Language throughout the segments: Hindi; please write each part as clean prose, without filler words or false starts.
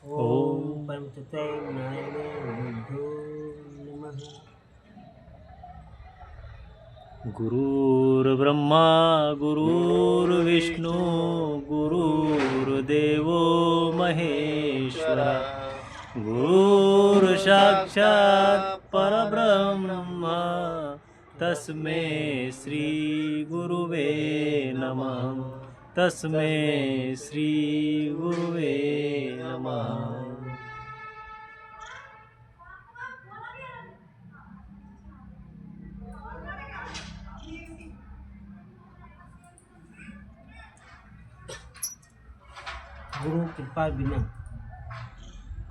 ओम पंचतय नारायणो नमः। गुरुर्ब्रह्मा गुरुर्विष्णु गुरुर्देवो महेश्वरा गुरुर्साक्षात् परब्रह्म तस्मै श्री गुरुवे नमः। तस्मै श्री गुरुवे नमः। गुरु कृपा बिना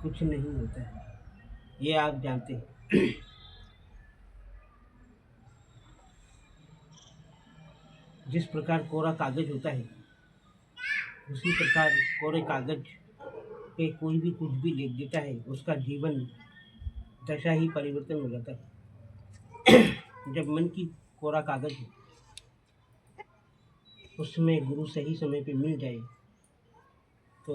कुछ नहीं होता है, ये आप जानते हैं। जिस प्रकार कोरा कागज होता है, उसी प्रकार कोरे कागज पे कोई भी कुछ भी लिख देता है, उसका जीवन दशा ही परिवर्तन हो जाता है। जब मन की कोरा कागज हो, उसमें गुरु सही समय पे मिल जाए तो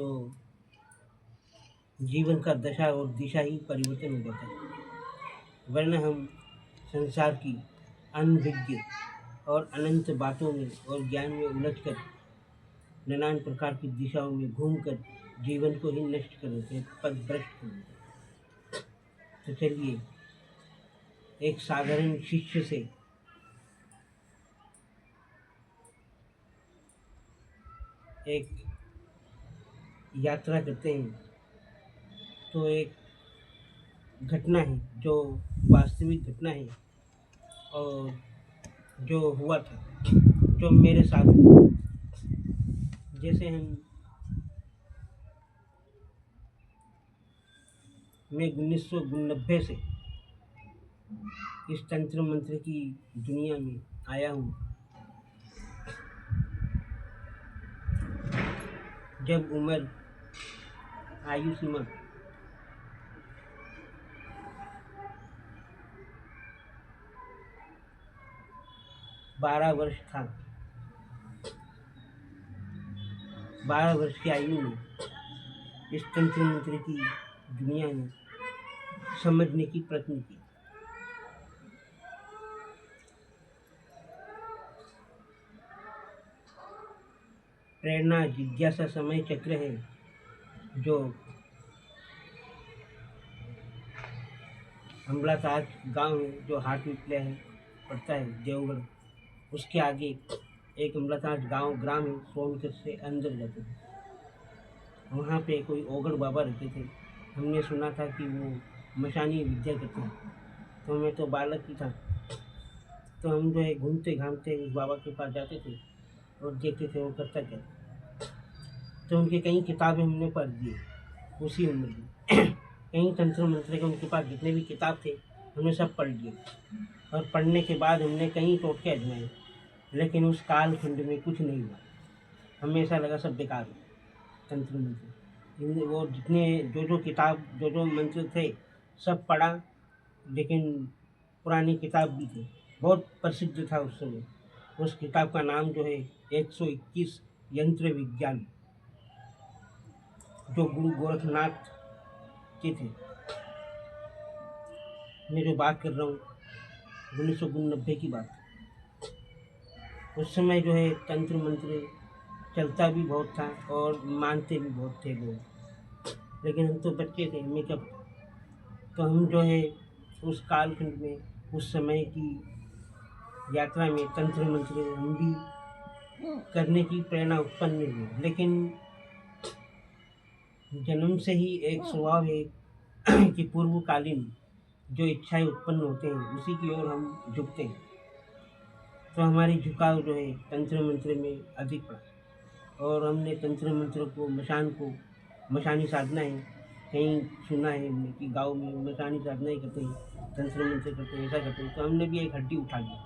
जीवन का दशा और दिशा ही परिवर्तन हो जाता है। वरना हम संसार की अनभिज्ञ और अनंत बातों में और ज्ञान में उलझकर नानान प्रकार की दिशाओं में घूमकर जीवन को ही नष्ट कर देते हैं, पथभ्रष्ट कर देते हैं। तो चलिए एक साधारण शिष्य से एक यात्रा करते हैं। तो एक घटना है जो वास्तविक घटना है और जो हुआ था, जो मेरे साथ हुआ। जैसे मैं 1990 से इस तंत्र मंत्र की दुनिया में आया हूँ। जब उम्र आयु सीमा 12 वर्ष था, 12 वर्ष की आयु में इस तंत्र मंत्र की दुनिया में समझने की प्रयत्न की। प्रेरणा जिज्ञासा समय चक्र है जो अमलाताज गांव है, जो हाट विप्लय है पड़ता है देवगढ़, उसके आगे एक अमलाताज गांव ग्राम है, सोनकर से अंदर जाते हैं। वहाँ पे कोई ओगड़ बाबा रहते थे। हमने सुना था कि वो मशानी विद्या करते हैं। तो मैं तो बालक ही था, तो हम जो है घूमते घामते उस बाबा के पास जाते थे और देखते थे वो करता क्या। तो उनकी कई किताबें हमने पढ़ दी उसी उम्र में। कई तंत्र मंत्र के उनके पास जितने भी किताब थे हमने सब पढ़ लिए। और पढ़ने के बाद हमने कई टोटके आजमाए, लेकिन उस काल खंड में कुछ नहीं हुआ। हमें ऐसा लगा सब बेकार हो तंत्र मंत्र। वो जितने जो किताब जो मंत्र थे सब पढ़ा, लेकिन पुरानी किताब भी थी, बहुत प्रसिद्ध था उस समय। उस किताब का नाम जो है 121 यंत्र विज्ञान, जो गुरु गोरखनाथ के थे। मैं जो बात कर रहा हूँ 1990 की बात। उस समय जो है तंत्र मंत्र चलता भी बहुत था और मानते भी बहुत थे लोग, लेकिन हम तो बच्चे थे, हमें क्या पता। तो हम जो है उस कालखंड में उस समय की यात्रा में तंत्र मंत्र हम भी करने की प्रेरणा उत्पन्न हुई। लेकिन जन्म से ही एक स्वभाव है कि पूर्वकालीन जो इच्छाएं उत्पन्न होते हैं उसी की ओर हम झुकते हैं। तो हमारी झुकाव जो है तंत्र मंत्र में अधिक पड़ा और हमने तंत्र मंत्र को मशानी साधना है, कहीं सुना है हमने कि गाँव में मशानी साधना ही करते हैं, तंत्र मंत्र करते हैं, ऐसा करते हैं। तो हमने भी एक हड्डी उठा ली,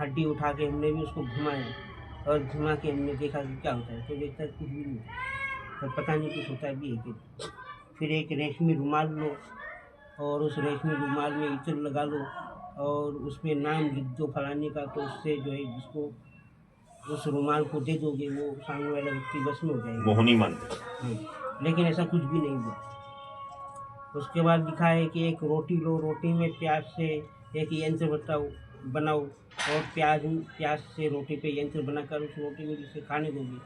हड्डी उठा के हमने भी उसको घुमाया और घुमा के हमने देखा कि क्या होता है। तो देखता है कुछ भी नहीं होता, तो पता नहीं कुछ होता भी है कि। फिर एक रेशमी रुमाल लो और उस रेशमी रुमाल में इत्र लगा लो और उसमें नाम लिख दो फलाने का, तो उससे जो है जिसको उस रुमाल को दे दोगे वो सामने वाला व्यक्ति बस में हो जाएगा। मोहिनी मंत्र। लेकिन ऐसा कुछ भी नहीं हुआ। उसके बाद लिखा है कि एक रोटी लो, रोटी में प्याज से एक यंत्र बनाओ और प्याज से रोटी पे यंत्र बनाकर उस रोटी में जिसे खाने दोगे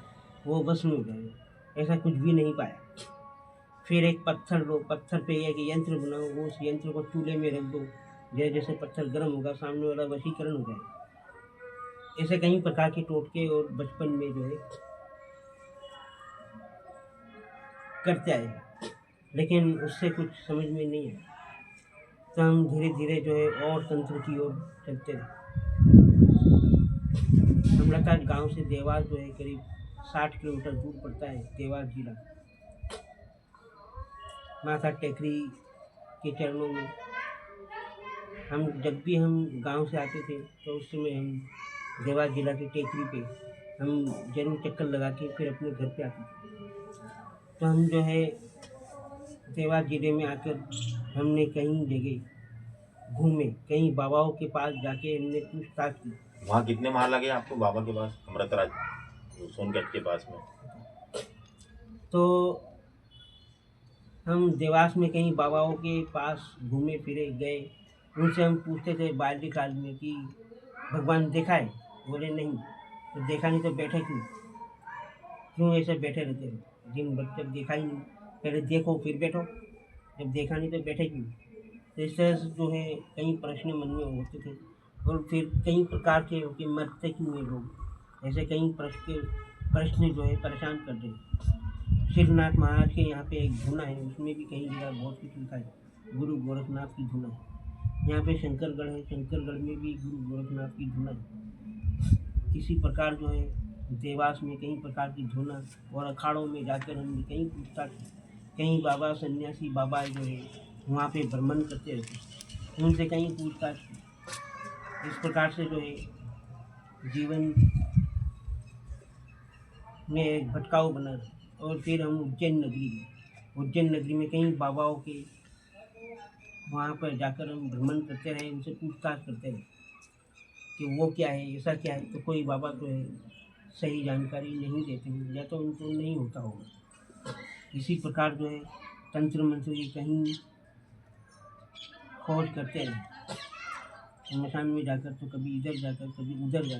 वो भस्म हो जाएगा। ऐसा कुछ भी नहीं पाया। फिर एक पत्थर लो, पत्थर पे एक यंत्र बनाओ, वो उस यंत्र को चूल्हे में रख दो, जैसे जैसे पत्थर गर्म होगा सामने वाला वशीकरण हो जाएगा। ऐसे कई प्रकार के टोटके और बचपन में जो है करते आए, लेकिन उससे कुछ समझ में नहीं आया। तो हम धीरे धीरे जो है और तंत्र की ओर चलते रहे। हम लगा गांव से देवास जो है करीब 60 किलोमीटर दूर पड़ता है, देवास जिला। माता टेकरी के चरणों में हम जब भी हम गांव से आते थे तो उस समय हम देवास जिला की टेकरी पे हम जरूर चक्कर लगा के फिर अपने घर पे आते थे। तो हम जो है देवास जिले में आकर हमने कई जगह घूमे, कई बाबाओं के पास जाके हमने पूछताछ की। वहाँ कितने माह लगे आपको बाबा के पास, अमृतराज सोनगढ़ के पास में? तो हम देवास में कई बाबाओं के पास घूमे फिरे गए। उनसे हम पूछते थे बाल्यकाल में कि भगवान देखा है? बोले नहीं। तो देखा नहीं तो बैठे क्यों ऐसे बैठे रहते हो? दिन भर जब देखा ही नहीं, पहले देखो फिर बैठो, जब देखा नहीं तो बैठे क्यों? तो इस तरह से जो है कई प्रश्न मन में होते थे। और फिर कई प्रकार के कि मरते क्यों हैं लोग, ऐसे कई प्रश्न जो है परेशान कर रहे। शिवनाथ महाराज के यहाँ पे एक धुना है, उसमें भी कई जगह बहुत कुछ लिखा है। गुरु गोरखनाथ की धुना है। यहाँ पे शंकरगढ़ है, शंकरगढ़ में भी गुरु गोरखनाथ की धुना है। इसी प्रकार जो है देवास में कई प्रकार की धुना और अखाड़ों में जाकर हमने कई पूछताछ की। कई बाबा सन्यासी बाबा जो है वहाँ पे भ्रमण करते रहते, उनसे कई पूछताछ की। इस प्रकार से जो है जीवन में एक भटकाव बना। और फिर हम उज्जैन नगरी में कई बाबाओं के वहाँ पर जाकर हम भ्रमण करते रहे, उनसे पूछताछ करते रहे कि वो क्या है, ऐसा क्या है। तो कोई बाबा जो है सही जानकारी नहीं देते हैं, या तो उनको नहीं होता होगा। इसी प्रकार जो है तंत्र मंत्र की कहीं खोज करते रहे, मशान में जाकर तो कभी इधर जाकर कभी उधर जाकर।